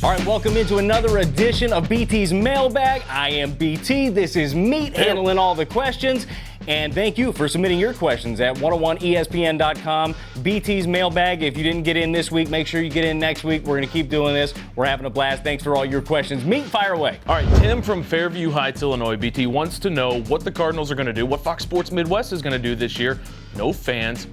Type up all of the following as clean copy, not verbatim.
All right, welcome into another edition of BT's Mailbag. I am BT. This is Meat handling all the questions. And thank you for submitting your questions at 101ESPN.com. BT's Mailbag. If you didn't get in this week, make sure you get in next week. We're going to keep doing this. We're having a blast. Thanks for all your questions. Meat, fire away. All right, Tim from Fairview Heights, Illinois, BT, wants to know what the Cardinals are going to do, what Fox Sports Midwest is going to do this year. No fans.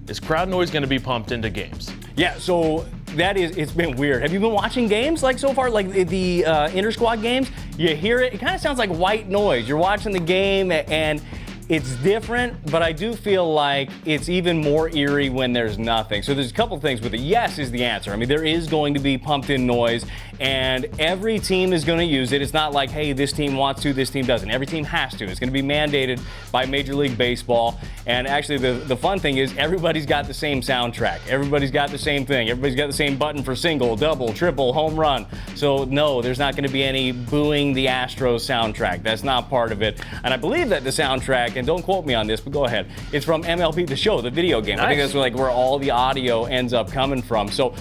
Is crowd noise going to be pumped into games? Yeah, so it's been weird. Have you been watching games like so far, like the inter-squad games? You hear it, it kind of sounds like white noise. You're watching the game and it's different, but I do feel like it's even more eerie when there's nothing. So there's a couple things with it. Yes is the answer. I mean, there is going to be pumped in noise, and every team is going to use it. It's not like, hey, this team wants to, this team doesn't. Every team has to. It's going to be mandated by Major League Baseball. And actually, the fun thing is everybody's got the same soundtrack. Everybody's got the same thing. Everybody's got the same button for single, double, triple, home run. So no, there's not going to be any booing the Astros soundtrack. That's not part of it. And I believe that the soundtrack, and don't quote me on this, but go ahead, it's from MLB The Show, the video game. Nice. I think that's where all the audio ends up coming from. So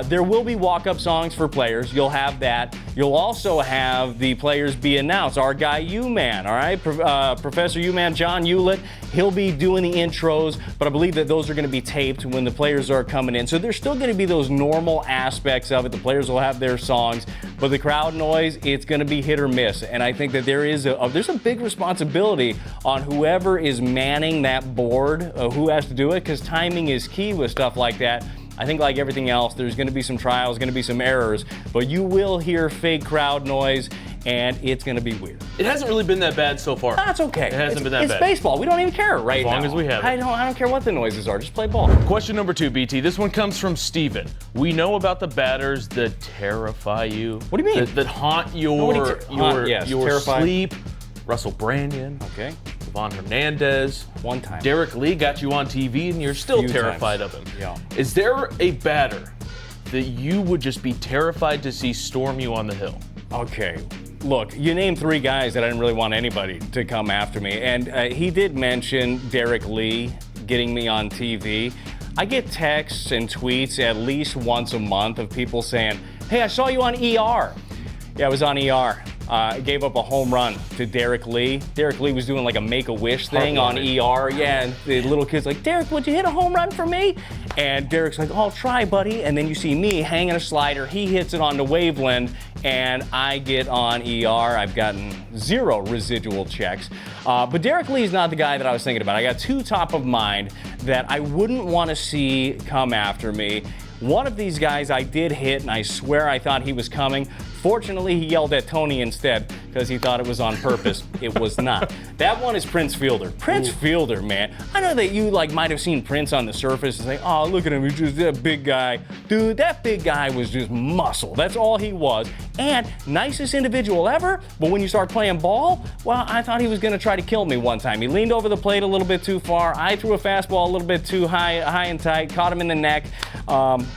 there will be walk-up songs for players. You'll have that. You'll also have the players be announced. Our guy U-Man, all right? Professor U-Man, John Hewlett, he'll be doing the intros, but I believe that those are going to be taped when the players are coming in. So there's still going to be those normal aspects of it. The players will have their songs, but the crowd noise, it's going to be hit or miss. And I think that there's a big responsibility on whoever is manning that board, who has to do it, because timing is key with stuff like that. I think like everything else, there's going to be some trials, going to be some errors, but you will hear fake crowd noise, and it's going to be weird. It hasn't really been that bad so far. That's okay. It hasn't been that bad. It's baseball. We don't even care right now. As long as we have it. I don't care what the noises are. Just play ball. Question number 2, BT. This one comes from Steven. We know about the batters that terrify you. What do you mean? That haunt your terrify. sleep. Russell Brandon. Okay. Ivan Hernandez. One time. Derek Lee got you on TV and you're still terrified of him. Yeah. Is there a batter that you would just be terrified to see storm you on the hill? Okay. Look, you named 3 guys that I didn't really want anybody to come after me. And he did mention Derek Lee getting me on TV. I get texts and tweets at least once a month of people saying, hey, I saw you on ER. Yeah, I was on ER. I gave up a home run to Derek Lee. Derek Lee was doing like a Make-A-Wish thing on ER. Yeah, and the little kid's like, Derek, would you hit a home run for me? And Derek's like, oh, I'll try, buddy. And then you see me hanging a slider. He hits it on the Waveland, and I get on ER. I've gotten 0 residual checks. But Derek Lee's not the guy that I was thinking about. I got 2 top of mind that I wouldn't want to see come after me. One of these guys I did hit, and I swear I thought he was coming. Fortunately, he yelled at Tony instead because he thought it was on purpose. It was not. That one is Prince Fielder. Prince Fielder, man. I know that you might have seen Prince on the surface and say, oh, look at him, he's just that big guy. Dude, that big guy was just muscle. That's all he was. And nicest individual ever, but when you start playing ball, well, I thought he was going to try to kill me one time. He leaned over the plate a little bit too far. I threw a fastball a little bit too high and tight, caught him in the neck.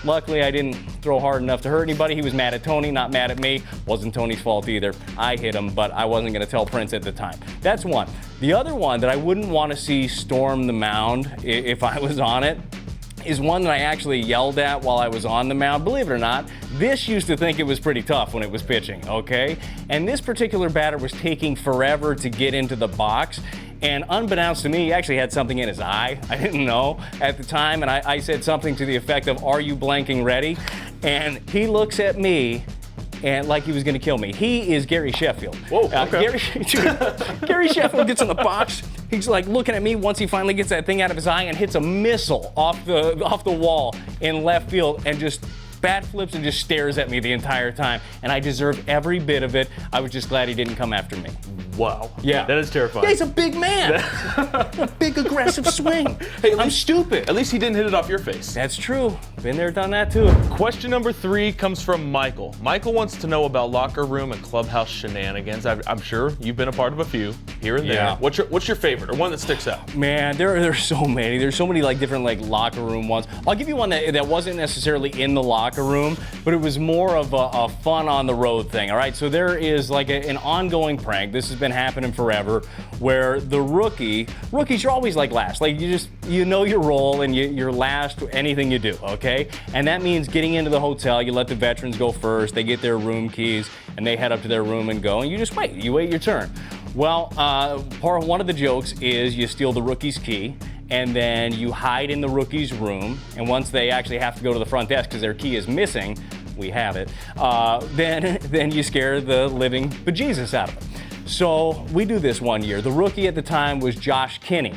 Luckily, I didn't throw hard enough to hurt anybody. He was mad at Tony, not mad at me. Wasn't Tony's fault either. I hit him, but I wasn't going to tell Prince at the time. That's one. The other one that I wouldn't want to see storm the mound if I was on it is one that I actually yelled at while I was on the mound. Believe it or not, this used to think it was pretty tough when it was pitching, okay? And this particular batter was taking forever to get into the box. And unbeknownst to me, he actually had something in his eye. I didn't know at the time. And I said something to the effect of, are you blanking ready? And he looks at me and like he was going to kill me. He is Gary Sheffield. Whoa, okay. Gary Sheffield gets in the box. He's like looking at me once he finally gets that thing out of his eye and hits a missile off the wall in left field and just bat flips and just stares at me the entire time. And I deserved every bit of it. I was just glad he didn't come after me. Wow. Yeah. That is terrifying. Yeah, he's a big man. A big aggressive swing. Hey, I'm stupid. At least he didn't hit it off your face. That's true. Been there, done that too. Question number 3 comes from Michael. Michael wants to know about locker room and clubhouse shenanigans. I'm sure you've been a part of a few here and Yeah. there. What's your favorite or one that sticks out? Man, there's so many. There's so many different locker room ones. I'll give you one that wasn't necessarily in the locker locker room, but it was more of a fun on the road thing. All right, so there is like an ongoing prank. This has been happening forever, where the rookies are always like last. Like you know your role and you're last anything you do. Okay, and that means getting into the hotel. You let the veterans go first. They get their room keys and they head up to their room and go, and you just wait. You wait your turn. Well, one of the jokes is you steal the rookie's key, and then you hide in the rookie's room, and once they actually have to go to the front desk because their key is missing, we have it, then you scare the living bejesus out of them. So we do this one year. The rookie at the time was Josh Kinney,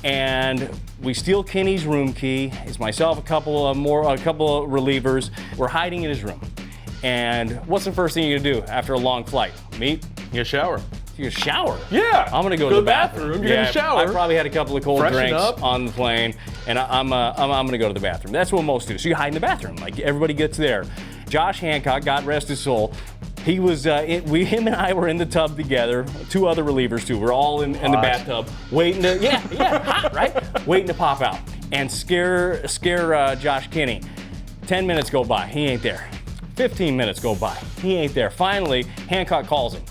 and we steal Kinney's room key. It's myself, a couple of relievers. We're hiding in his room. And what's the first thing you're gonna do after a long flight? Meet? You shower. You shower? Yeah. I'm gonna go to the bathroom. You're gonna shower. I probably had a couple of cold Freshen drinks up. on the plane, and I'm gonna go to the bathroom. That's what most do. So you hide in the bathroom. Like everybody gets there. Josh Hancock, God rest his soul, he was him and I were in the tub together. Two other relievers too. We're all in the bathtub, waiting to hot, right? Waiting to pop out and scare Josh Kinney. 10 minutes go by. He ain't there. 15 minutes go by. He ain't there. Finally, Hancock calls him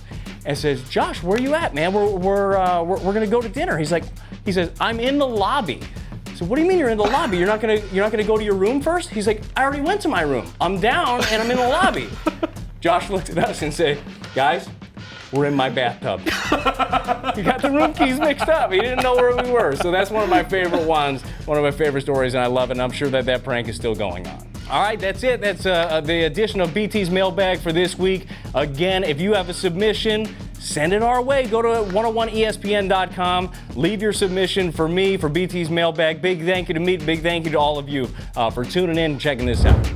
and says, "Josh, where you at, man? We're gonna go to dinner." He says, "I'm in the lobby." So what do you mean you're in the lobby? You're not gonna go to your room first? He's like, "I already went to my room. I'm down and I'm in the lobby." Josh looked at us and said, "Guys, we're in my bathtub." He got the room keys mixed up. He didn't know where we were. So that's one of my favorite ones, one of my favorite stories, and I love it. And I'm sure that prank is still going on. All right, that's it. That's the edition of BT's Mailbag for this week. Again, if you have a submission, send it our way. Go to 101ESPN.com. Leave your submission for me, for BT's Mailbag. Big thank you to me. Big thank you to all of you for tuning in and checking this out.